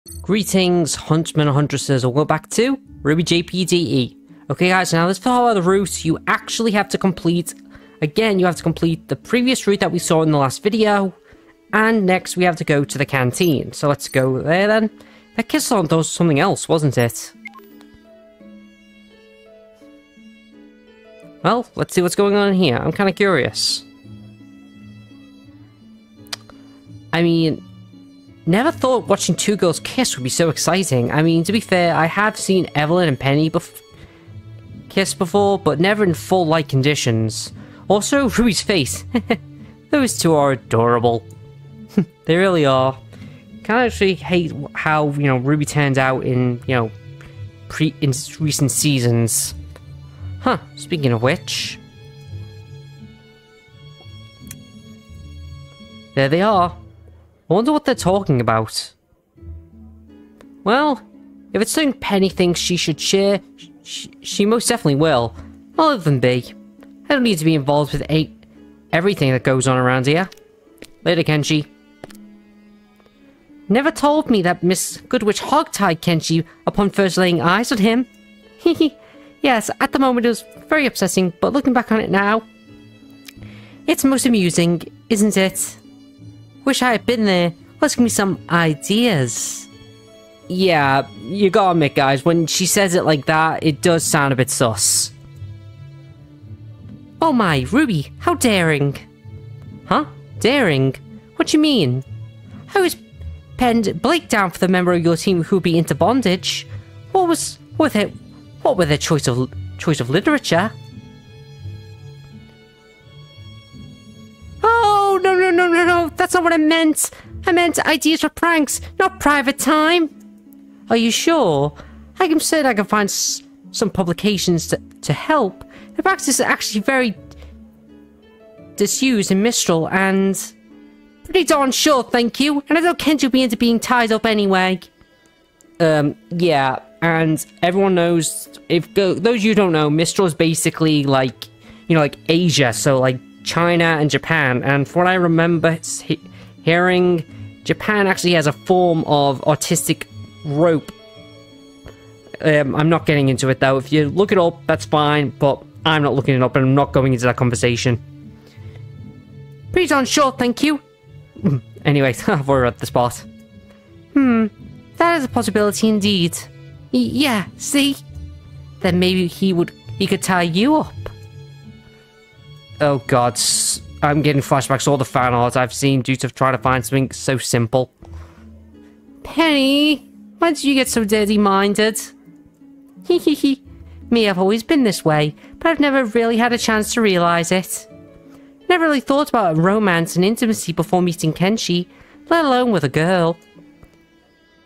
Greetings, huntsmen and huntresses, and welcome back to Rwby-Jpde. Okay guys, now let's follow the route you actually have to complete. Again, you have to complete the previous route that we saw in the last video. And next we have to go to the canteen. So let's go there then. That kiss salon does something else, wasn't it? Well, let's see what's going on here. I'm kind of curious. I mean, never thought watching two girls kiss would be so exciting. I mean, to be fair, I have seen Evelyn and Penny kiss before, but never in full light conditions. Also, Ruby's face. Those two are adorable. They really are. Kind of actually hate how, Ruby turned out in, in recent seasons. Huh, speaking of which. There they are. I wonder what they're talking about. Well, if it's something Penny thinks she should share, she most definitely will. I'll let them be. I don't need to be involved with everything that goes on around here. Later, Kenshi. Never told me that Miss Goodwitch hogtied Kenshi upon first laying eyes on him. Yes, at the moment it was very upsetting, but looking back on it now, it's most amusing, isn't it? Wish I had been there. Let's give me some ideas. Yeah, you gotta admit, guys, when she says it like that, it does sound a bit sus. Oh my, Ruby, how daring. Huh? Daring? What do you mean? I was penned Blake down for the member of your team who'd be into bondage. What were their choice of literature? Oh, no, that's not what I meant. I meant ideas for pranks, not private time. Are you sure? I'm certain I can find some publications to help. The practice is actually very disused in Mistral, and pretty darn sure, thank you. And I don't Kenji will be into being tied up anyway. Yeah, and everyone knows, those of you who don't know, Mistral is basically like, like Asia, so like China and Japan, and from what I remember hearing, Japan actually has a form of autistic rope. I'm not getting into it though. If you look it up, that's fine, but I'm not looking it up and I'm not going into that conversation. Pretty darn sure, thank you. Anyway, I've already read the spot. That is a possibility indeed. Yeah, see? Then maybe he could tie you up. Oh god, I'm getting flashbacks to all the fan art I've seen due to trying to find something so simple. Penny, why did you get so dirty-minded? Me, I've always been this way, but I've never really had a chance to realize it. Never really thought about romance and intimacy before meeting Kenshi, let alone with a girl.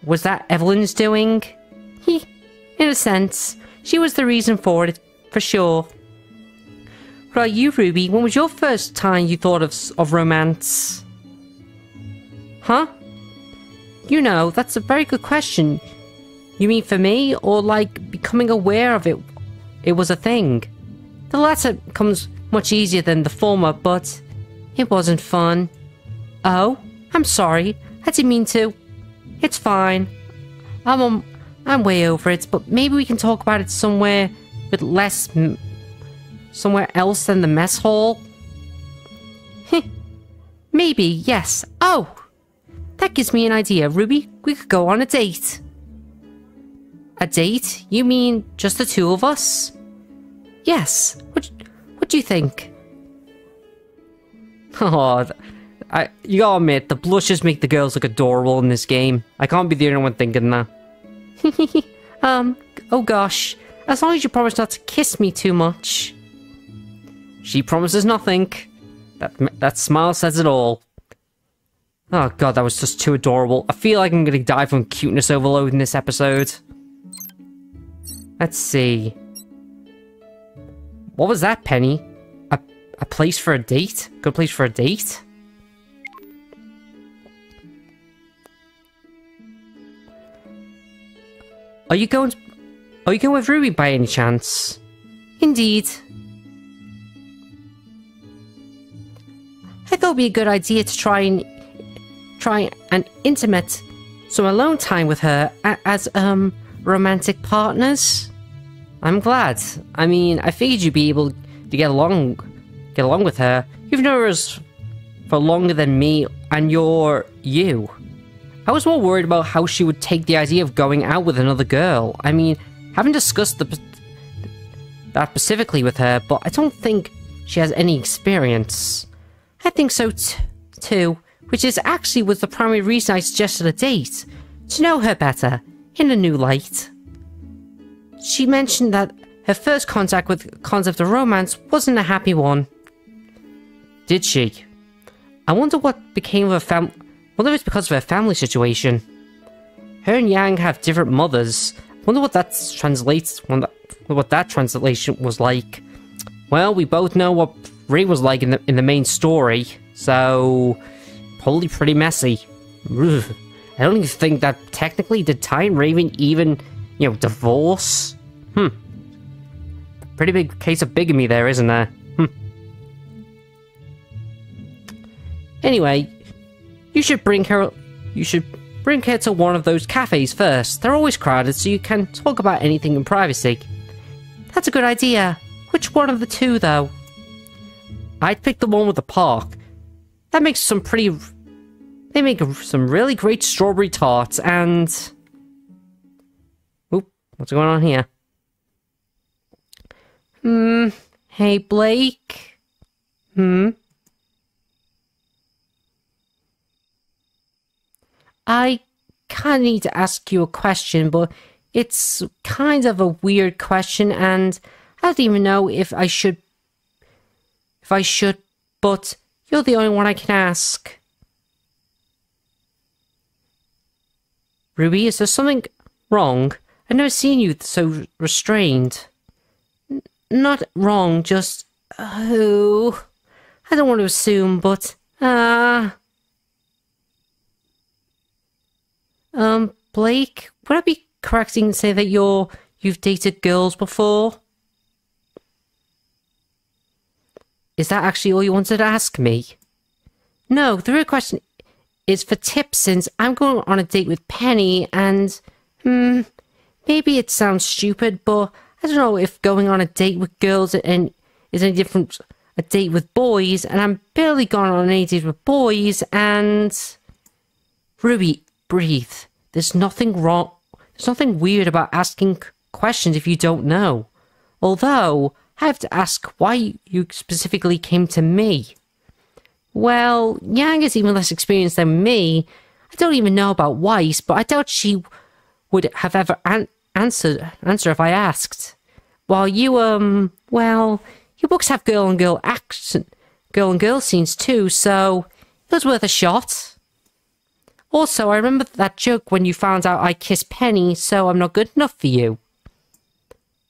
Was that Evelyn's doing? In a sense, she was the reason for it, for sure. What about you, Ruby? When was your first time you thought of romance? Huh? That's a very good question. You mean for me, or like becoming aware of it? It was a thing. The latter comes much easier than the former, but it wasn't fun. Oh, I'm sorry. I didn't mean to. It's fine. I'm way over it, but maybe we can talk about it somewhere with less, somewhere else than the mess hall. Maybe, yes. Oh, that gives me an idea, Ruby. We could go on a date. A date? You mean just the two of us? Yes. What do you think? Oh, you gotta admit, the blushes make the girls look adorable in this game. I can't be the only one thinking that. Oh gosh. As long as you promise not to kiss me too much. She promises nothing. That smile says it all. Oh god, that was just too adorable. I feel like I'm gonna die from cuteness overload in this episode. Let's see. What was that, Penny? A place for a date? Good place for a date? Are you going with Ruby by any chance? Indeed. I thought it would be a good idea to try an intimate some alone time with her as, romantic partners. I'm glad. I mean, I figured you'd be able to get along with her. You've known her for longer than me, and you're you. I was more worried about how she would take the idea of going out with another girl. I mean, haven't discussed that specifically with her, but I don't think she has any experience. I think so too, which is actually was the primary reason I suggested a date, to know her better, in a new light. She mentioned that her first contact with the concept of romance wasn't a happy one. Did she? I wonder what became of her wonder if it's because of her family situation. Her and Yang have different mothers. Wonder what that translation was like. Well, we both know what Ray was like in the main story, so probably pretty messy. Ugh. I don't even think that technically did Ty and Raven even, divorce? Pretty big case of bigamy there, isn't there? Anyway, you should bring her to one of those cafes first. They're always crowded, so you can talk about anything in privacy. That's a good idea. Which one of the two, though? I'd pick the one with the park. They make some really great strawberry tarts, and... Oop, what's going on here? Hey, Blake? I kinda need to ask you a question, but it's kind of a weird question, and I don't even know if I should, but you're the only one I can ask. Ruby, is there something wrong? I've never seen you so restrained. Not wrong, just... Oh... I don't want to assume, but... Blake, would I be correct in saying that you've dated girls before? Is that actually all you wanted to ask me? No, the real question is for tips, since I'm going on a date with Penny, and... maybe it sounds stupid, but I don't know if going on a date with girls is any different a date with boys, and I'm barely gone on any dates with boys, and... Ruby, breathe. There's nothing wrong. There's nothing weird about asking questions if you don't know. Although, I have to ask why you specifically came to me. Well, Yang is even less experienced than me. I don't even know about Weiss, but I doubt she would have ever answer if I asked. While you, well, your books have girl and girl scenes too, so it was worth a shot. Also, I remember that joke when you found out I kissed Penny, so I'm not good enough for you.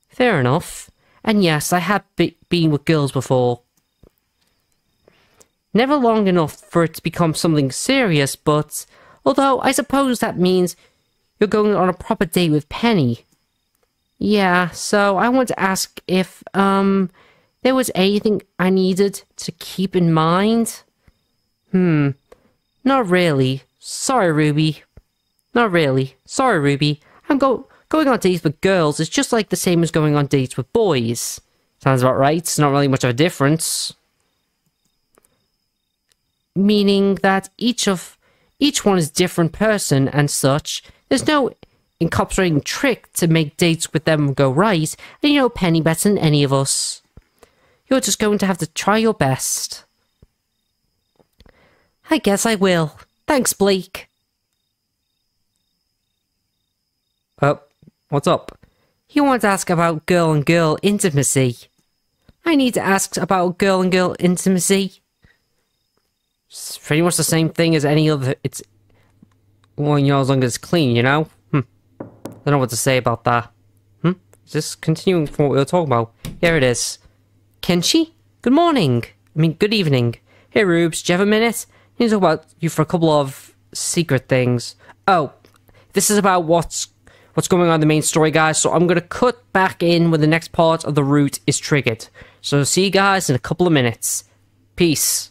Fair enough. And yes, I have been with girls before. Never long enough for it to become something serious, but... Although, I suppose that means you're going on a proper date with Penny. Yeah, so I want to ask if, there was anything I needed to keep in mind? Not really. Sorry, Ruby. Not really. Sorry, Ruby. I'm going on dates with girls is just like the same as going on dates with boys. Sounds about right. It's not really much of a difference. Meaning that each one is a different person and such. There's no incorporating trick to make dates with them go right, and you know Penny better than any of us. You're just going to have to try your best. I guess I will. Thanks, Blake. What's up? You want to ask about girl and girl intimacy. I need to ask about girl and girl intimacy. It's pretty much the same thing as any other. It's, well, as long as it's clean, you know? I don't know what to say about that. Just continuing from what we were talking about. Here it is. Kenshi? Good morning. Good evening. Hey, Rubes, do you have a minute? I need to talk about you for a couple of secret things. Oh, this is about what's going on in the main story, guys, so I'm going to cut back in when the next part of the route is triggered. So see you guys in a couple of minutes. Peace.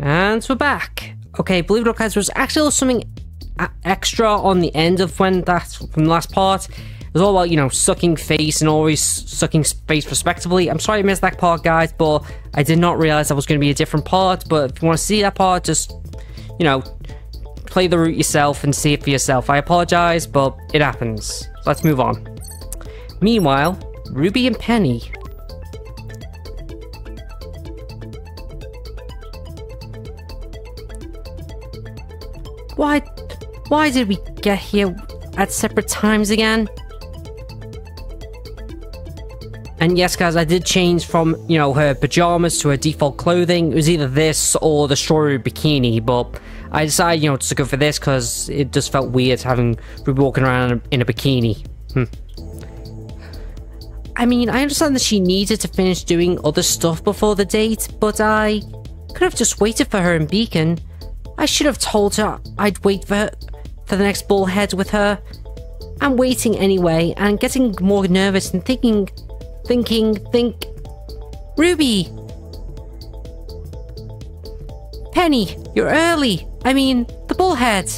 And we're back. Okay, believe it or not, guys, there was actually something extra on the end of from the last part. It was all about, you know, sucking face and always sucking face respectively. I'm sorry I missed that part, guys, but I did not realize that was going to be a different part. But if you want to see that part, just, you know, play the route yourself and see it for yourself. I apologize, but it happens. So let's move on. Meanwhile, Ruby and Penny. Why did we get here at separate times again? And yes, guys, I did change from, you know, her pajamas to her default clothing. It was either this or the strawberry bikini, but I decided, you know, to go for this because it just felt weird having Ruby walking around in a bikini. I mean, I understand that she needed to finish doing other stuff before the date, but I could have just waited for her in Beacon. I should have told her I'd wait for the next bullhead with her. I'm waiting anyway, and getting more nervous and think. Ruby! Penny, you're early. I mean, the bullhead.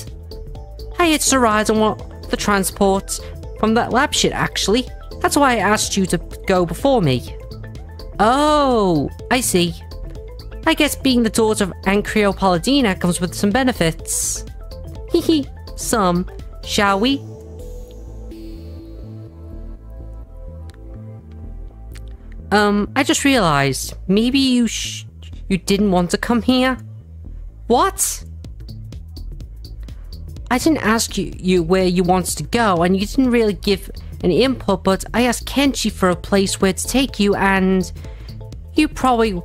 I hitched a ride on the transport from that lab shit, actually. That's why I asked you to go before me. Oh, I see. I guess being the daughter of Ancrio Palladina comes with some benefits. Hehe, some. Shall we? I just realized, maybe you didn't want to come here? What? I didn't ask you where you wanted to go, and you didn't really give any input, but I asked Kenshi for a place where to take you, and you probably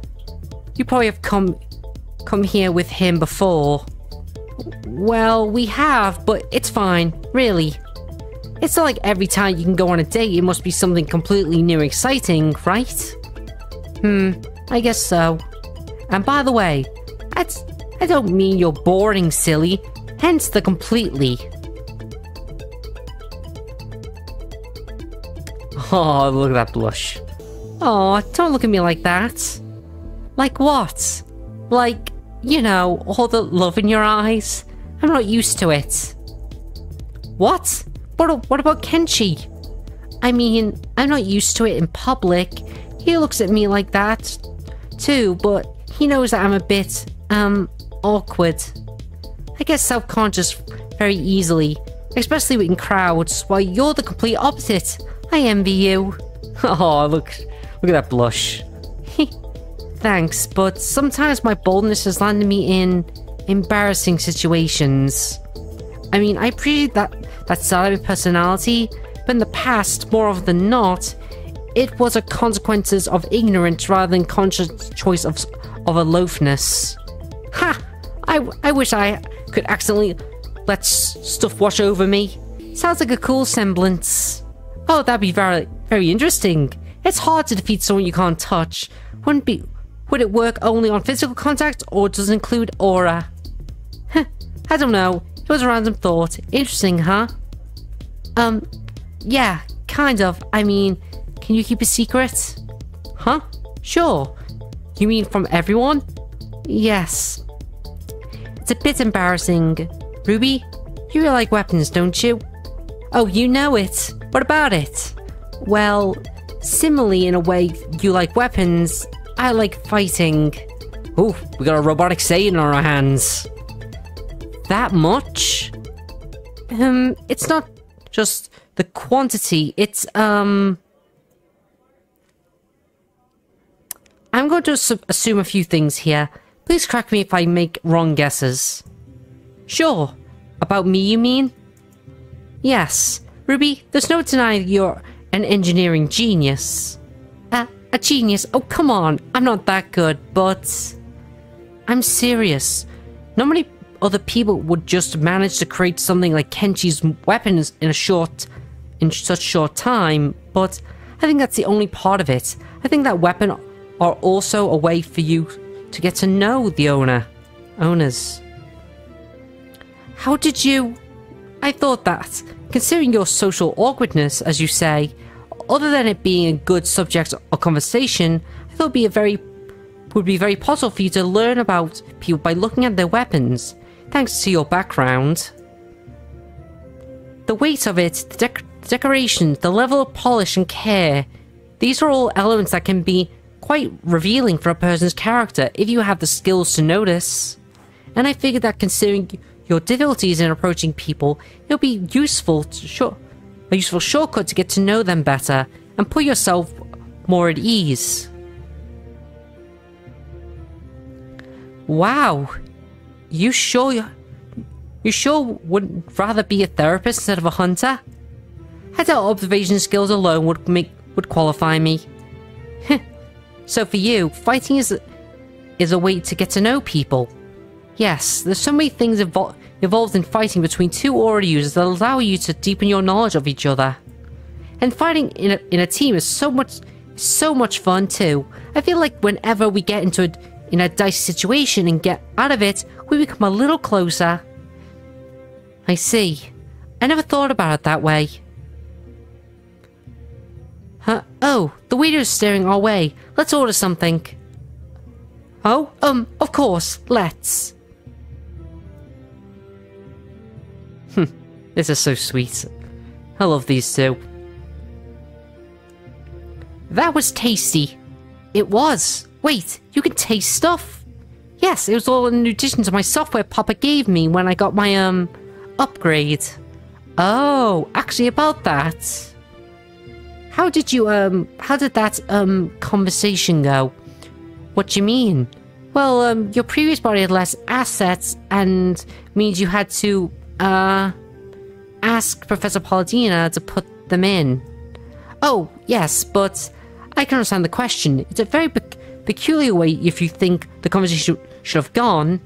have come here with him before. Well, we have, but it's fine, really. It's not like every time you can go on a date, it must be something completely new and exciting, right? I guess so. And by the way, I don't mean you're boring, silly. Hence the completely. Oh, look at that blush. Oh, don't look at me like that. Like what? Like, you know, all the love in your eyes? I'm not used to it. What? What about Kenshi? I mean, I'm not used to it in public. He looks at me like that, too, but he knows that I'm a bit, awkward. I get self-conscious very easily, especially in crowds, while you're the complete opposite. I envy you. Oh, look at that blush. Thanks, but sometimes my boldness has landed me in embarrassing situations. I mean, I appreciate that side of my personality, but in the past, more often than not, it was a consequences of ignorance rather than conscious choice of aloofness. Ha! I wish I could accidentally let stuff wash over me. Sounds like a cool semblance. Oh, that'd be very, very interesting. It's hard to defeat someone you can't touch. Would it work only on physical contact, or does it include aura? I don't know. It was a random thought. Interesting, huh? Yeah, kind of. I mean, can you keep a secret? Huh? Sure. You mean from everyone? Yes. It's a bit embarrassing. Ruby, you really like weapons, don't you? Oh, you know it. What about it? Well, similarly in a way you like weapons, I like fighting. Ooh, we got a robotic Satan on our hands. That much? It's not just the quantity, it's, I'm going to assume a few things here. Please correct me if I make wrong guesses. Sure. About me, you mean? Yes. Ruby, there's no denying you're an engineering genius. A genius? Oh, come on. I'm not that good, but I'm serious. Not many other people would just manage to create something like Kenshi's weapons in such short time, but I think that's the only part of it. I think that weapon are also a way for you to get to know the owners. How did you... I thought that, considering your social awkwardness, as you say, other than it being a good subject of conversation, I thought it would be a very would be very possible for you to learn about people by looking at their weapons, thanks to your background. The weight of it, the decorations, the level of polish and care, these are all elements that can be quite revealing for a person's character if you have the skills to notice. And I figured that considering your difficulties in approaching people, it'll be a useful shortcut to get to know them better and put yourself more at ease. Wow, you sure wouldn't rather be a therapist instead of a hunter? I doubt observation skills alone would qualify me. So for you, fighting is a way to get to know people. Yes, there's so many things involved in fighting between two aura users that allow you to deepen your knowledge of each other. And fighting in a team is so much fun too. I feel like whenever we get into a dicey situation and get out of it, we become a little closer. I see. I never thought about it that way. Huh? Oh, the waiter's staring our way. Let's order something. Oh, of course, let's. This is so sweet. I love these two. That was tasty. It was. Wait, you can taste stuff? Yes, it was all in addition to my software Papa gave me when I got my, upgrade. Oh, actually about that. How did that, conversation go? What do you mean? Well, your previous body had less assets and means you had to, ask Professor Palladina to put them in. Oh, yes, but I can understand the question. It's a very peculiar way if you think the conversation should have gone.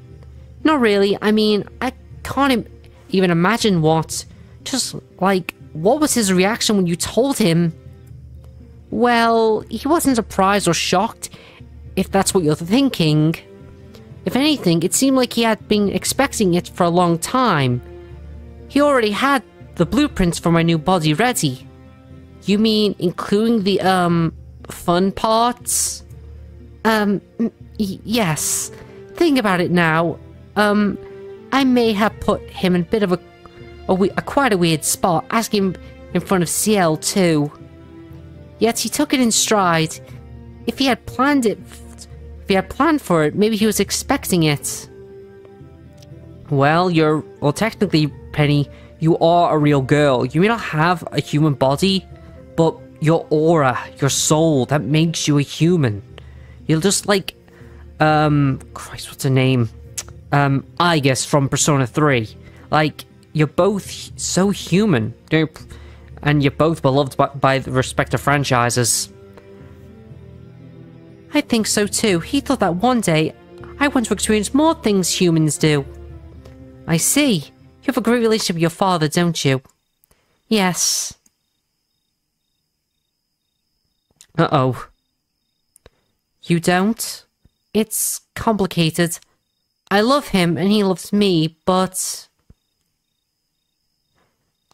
Not really. I mean, I can't even imagine what. Just, like, what was his reaction when you told him? Well, he wasn't surprised or shocked, if that's what you're thinking. If anything, it seemed like he had been expecting it for a long time. He already had the blueprints for my new body ready. You mean including the, fun parts? Yes. Think about it now. I may have put him in a bit of quite a weird spot, asking him in front of CL too. Yet he took it in stride. If he had planned for it, maybe he was expecting it. Well, technically, Penny, you are a real girl. You may not have a human body, but your aura, your soul, that makes you a human. You're just like, Christ, what's her name? I guess from Persona 3. Like, you're both so human. And you're both beloved by the respective franchises. I think so too. He thought that one day, I want to experience more things humans do. I see. You have a great relationship with your father, don't you? Yes. Uh-oh. You don't? It's complicated. I love him and he loves me, but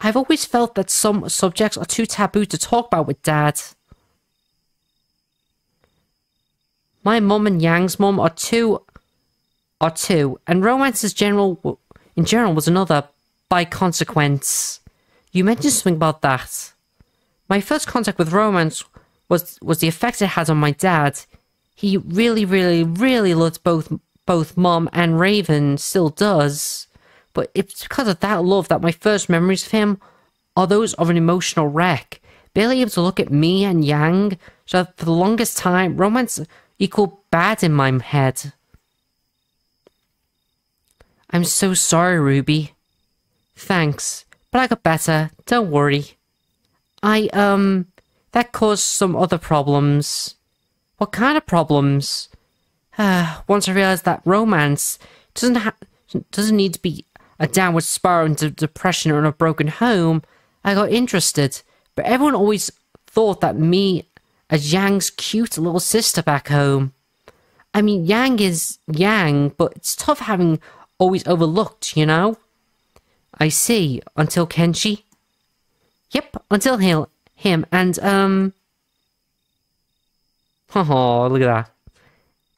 I've always felt that some subjects are too taboo to talk about with Dad. My mum and Yang's mum are two, and romance in general was another, by consequence. You mentioned something about that. My first contact with romance was the effect it had on my dad. He really, really, really loved both Mom and Raven, still does. But it's because of that love that my first memories of him are those of an emotional wreck. Barely able to look at me and Yang, so for the longest time, romance equaled bad in my head. I'm so sorry, Ruby. Thanks, but I got better, don't worry. That caused some other problems. What kind of problems? Once I realized that romance doesn't need to be a downward spiral into depression or a broken home, I got interested. But everyone always thought that me as Yang's cute little sister back home. I mean, Yang is Yang, but it's tough having always overlooked, you know? I see. Until Kenshi? Yep, until him, and, oh, look at that.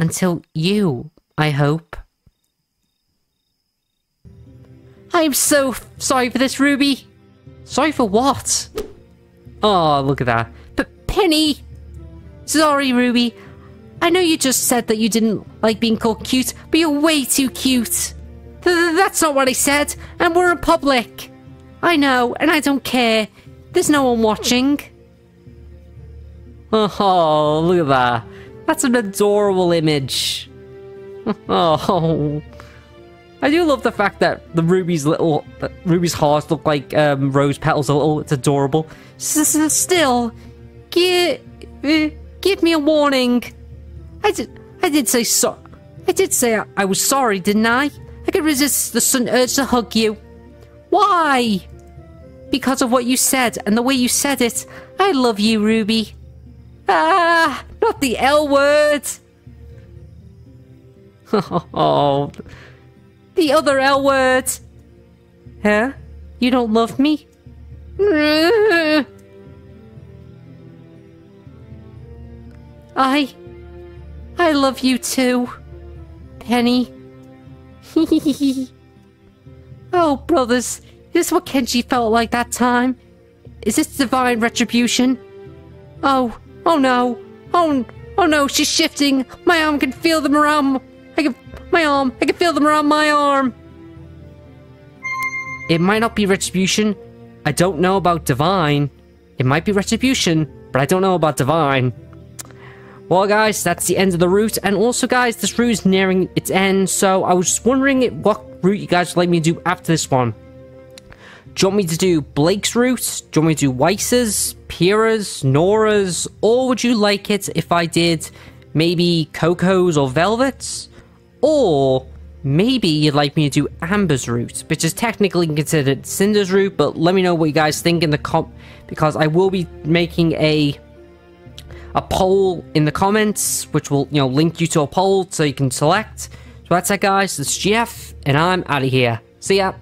until you, I hope. I am so sorry for this, Ruby. Sorry for what? Oh, look at that. But Penny! Sorry, Ruby. I know you just said that you didn't like being called cute, but you're way too cute. That's not what I said, and we're in public. I know, and I don't care. There's no one watching. Oh, look at that. That's an adorable image. Oh. I do love the fact that the Ruby's hearts look like rose petals a little. It's adorable. Still, give me a warning. I did say so. I did say I was sorry, didn't I? I could resist the sudden urge to hug you. Why? Because of what you said and the way you said it. I love you, Ruby. Ah, not the L word. Oh, the other L word. Huh? You don't love me? I love you too, Penny. Oh, brothers, is this what Kenji felt like that time? Is this divine retribution? Oh no. Oh no, she's shifting. My arm can feel them around. I can feel them around my arm. It might not be retribution. I don't know about divine. It might be retribution, but I don't know about divine. Well, guys, that's the end of the route. And also, guys, this route is nearing its end. So I was just wondering what route you guys would like me to do after this one. Do you want me to do Blake's route? Do you want me to do Weiss's, Pyrrha's, Nora's? Or would you like it if I did maybe Coco's or Velvet's? Or maybe you'd like me to do Amber's route, which is technically considered Cinder's route, but let me know what you guys think in the because I will be making a poll in the comments, which will, link you to a poll so you can select. So that's it, guys. This is GF, and I'm out of here. See ya.